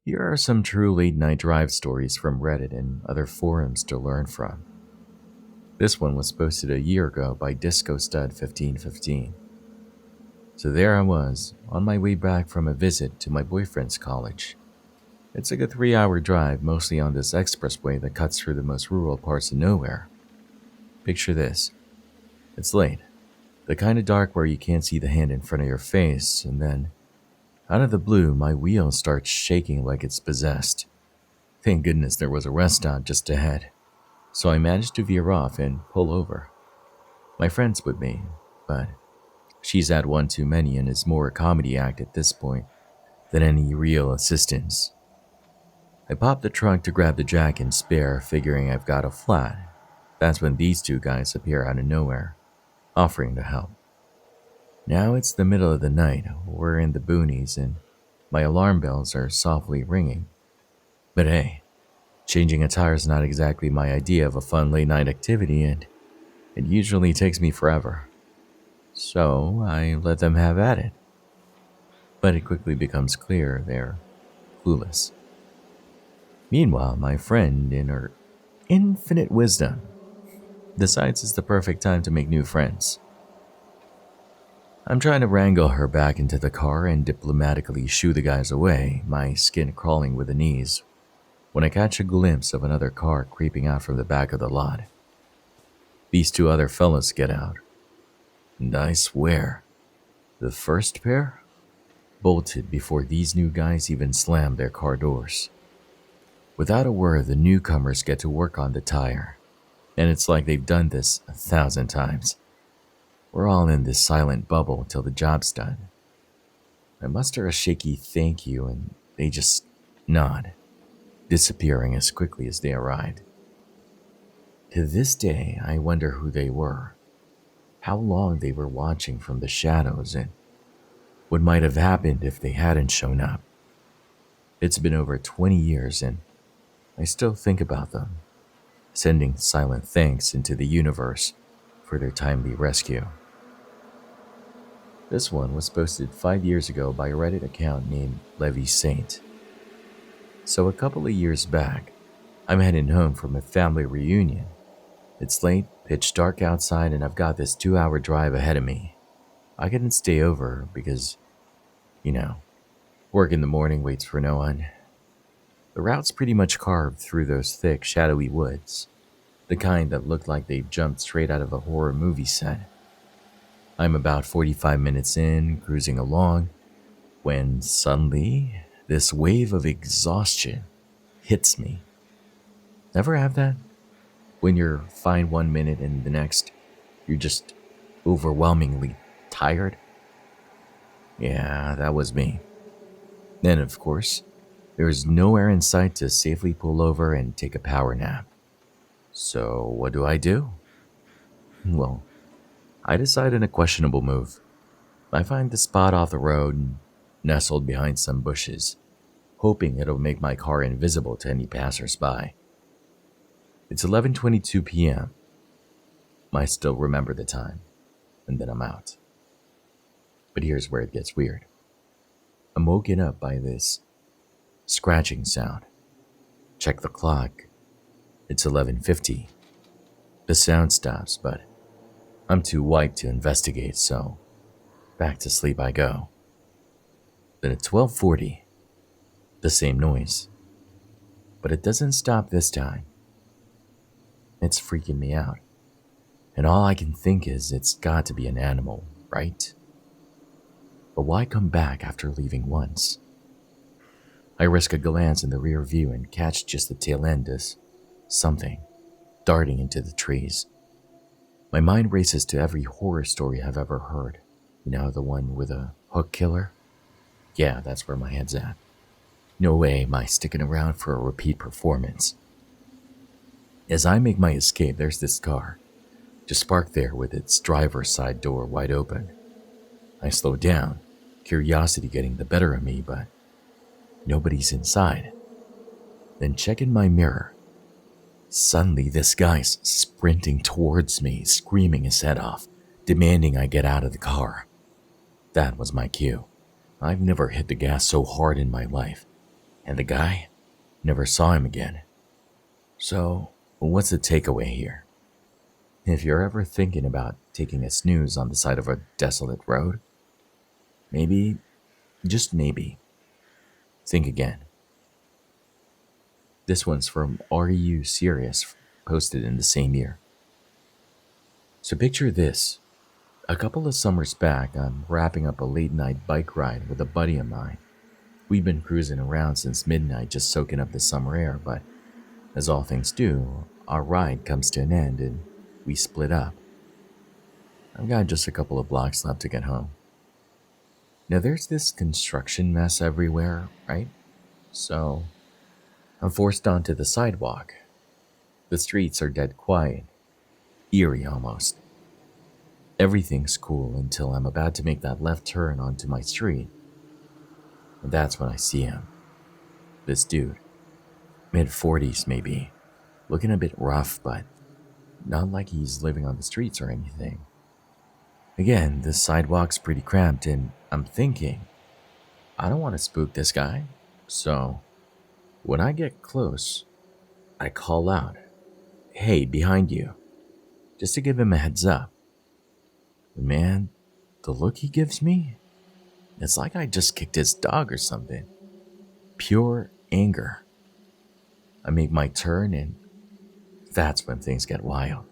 Here are some true late night drive stories from Reddit and other forums to learn from. This one was posted a year ago by DiscoStud1515. So there I was, on my way back from a visit to my boyfriend's college. It's like a 3-hour drive, mostly on this expressway that cuts through the most rural parts of nowhere. Picture this. It's late. The kind of dark where you can't see the hand in front of your face, and then, out of the blue, my wheel starts shaking like it's possessed. Thank goodness there was a rest stop just ahead, so I managed to veer off and pull over. My friend's with me, but she's had one too many and is more a comedy act at this point than any real assistance. I pop the trunk to grab the jack and spare, figuring I've got a flat. That's when these two guys appear out of nowhere, offering to help. Now it's the middle of the night, we're in the boonies, and my alarm bells are softly ringing. But hey, changing a tire is not exactly my idea of a fun late night activity, and it usually takes me forever. So I let them have at it. But it quickly becomes clear they're clueless. Meanwhile, my friend, in her infinite wisdom, decides it's the perfect time to make new friends. I'm trying to wrangle her back into the car and diplomatically shoo the guys away, my skin crawling with the knees, when I catch a glimpse of another car creeping out from the back of the lot. These two other fellas get out, and I swear, the first pair bolted before these new guys even slammed their car doors. Without a word, the newcomers get to work on the tire, and it's like they've done this 1,000 times. We're all in this silent bubble till the job's done. I muster a shaky thank you, and they just nod, disappearing as quickly as they arrived. To this day, I wonder who they were, how long they were watching from the shadows, and what might have happened if they hadn't shown up. It's been over 20 years, and I still think about them, sending silent thanks into the universe for their timely rescue. This one was posted 5 years ago by a Reddit account named leviSaint. So a couple of years back, I'm heading home from a family reunion. It's late, pitch dark outside, and I've got this 2-hour drive ahead of me. I couldn't stay over because, work in the morning waits for no one. The route's pretty much carved through those thick, shadowy woods, the kind that look like they've jumped straight out of a horror movie set. I'm about 45 minutes in, cruising along, when suddenly, this wave of exhaustion hits me. Ever have that? When you're fine 1 minute and the next, you're just overwhelmingly tired? Yeah, that was me. Then, of course, there was nowhere in sight to safely pull over and take a power nap. So what do? Well, I decide on a questionable move. I find the spot off the road and nestled behind some bushes, hoping it'll make my car invisible to any passersby. It's 11:22 p.m. I still remember the time, and then I'm out. But here's where it gets weird. I'm woken up by this scratching sound. Check the clock. It's 11:50. The sound stops, but I'm too wiped to investigate, so back to sleep I go. Then at 12:40, the same noise. But it doesn't stop this time. It's freaking me out. And all I can think is it's got to be an animal, right? But why come back after leaving once? I risk a glance in the rear view and catch just the tail end of something darting into the trees. My mind races to every horror story I've ever heard. The one with a hook killer? Yeah, that's where my head's at. No way am I sticking around for a repeat performance. As I make my escape, there's this car, just parked there with its driver's side door wide open. I slow down, curiosity getting the better of me, but nobody's inside. Then checking my mirror. Suddenly, this guy's sprinting towards me, screaming his head off, demanding I get out of the car. That was my cue. I've never hit the gas so hard in my life, And the guy never saw him again. So, what's the takeaway here? If you're ever thinking about taking a snooze on the side of a desolate road, maybe, just maybe, think again. This one's from Are You Serious, posted in the same year. So picture this. A couple of summers back, I'm wrapping up a late night bike ride with a buddy of mine. We've been cruising around since midnight just soaking up the summer air, but as all things do, our ride comes to an end and we split up. I've got just a couple of blocks left to get home. Now there's this construction mess everywhere, right? So I'm forced onto the sidewalk. The streets are dead quiet, eerie almost. Everything's cool until I'm about to make that left turn onto my street. And that's when I see him. This dude. Mid-40s maybe. Looking a bit rough, but not like he's living on the streets or anything. Again, the sidewalk's pretty cramped and I'm thinking, I don't want to spook this guy. So, when I get close, I call out, "Hey, behind you," just to give him a heads up. But man, the look he gives me, it's like I just kicked his dog or something. Pure anger. I make my turn and that's when things get wild.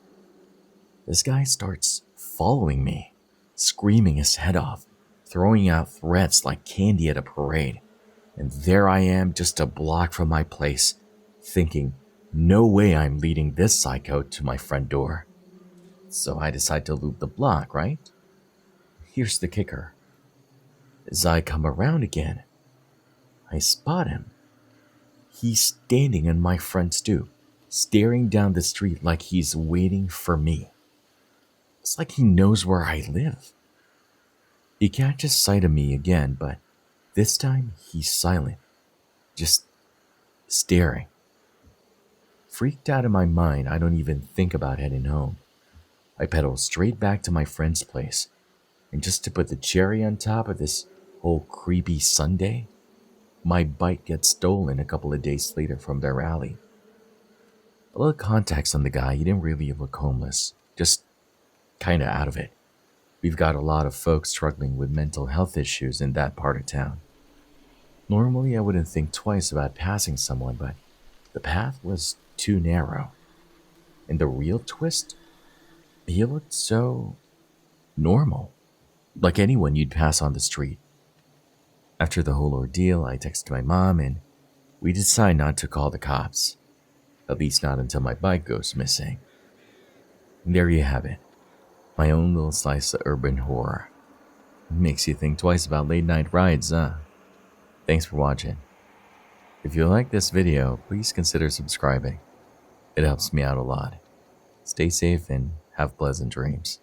This guy starts following me, screaming his head off, throwing out threats like candy at a parade. And there I am just a block from my place, thinking, no way I'm leading this psycho to my front door. So I decide to loop the block, right? Here's the kicker. As I come around again, I spot him. He's standing on my front stoop, staring down the street like he's waiting for me. It's like he knows where I live. He catches sight of me again, but this time he's silent, just staring. Freaked out of my mind, I don't even think about heading home. I pedal straight back to my friend's place, and just to put the cherry on top of this whole creepy Sunday, my bike gets stolen a couple of days later from their alley. A little context on the guy, he didn't really look homeless, just kinda out of it. We've got a lot of folks struggling with mental health issues in that part of town. Normally I wouldn't think twice about passing someone, but the path was too narrow. And the real twist? He looked so normal, like anyone you'd pass on the street. After the whole ordeal, I texted my mom and we decide not to call the cops, at least not until my bike goes missing. And there you have it, my own little slice of urban horror. Makes you think twice about late night rides, huh? Thanks for watching. If you like this video, please consider subscribing. It helps me out a lot. Stay safe and have pleasant dreams.